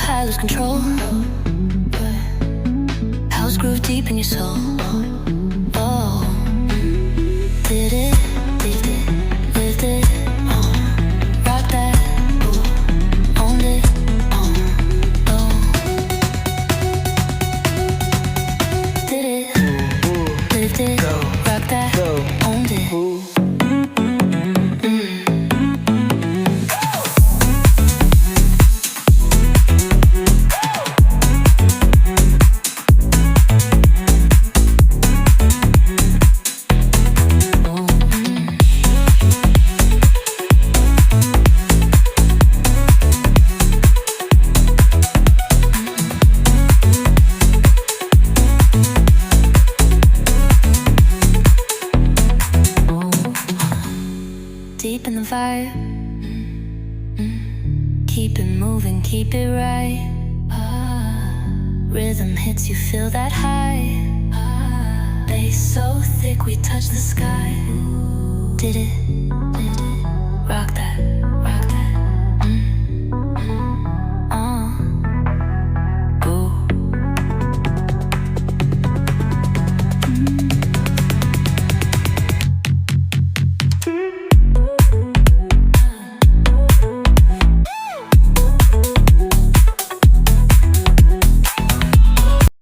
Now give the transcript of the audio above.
I lose control. House groove deep in your soul. Oh, did it, lived it, lived it. Rock that, owned it. Oh, did it, lived it, rock that, owned it. Deep in the vibe, keep it moving, keep it right. Rhythm hits, you feel that high. Bass so thick we touch the sky. Did it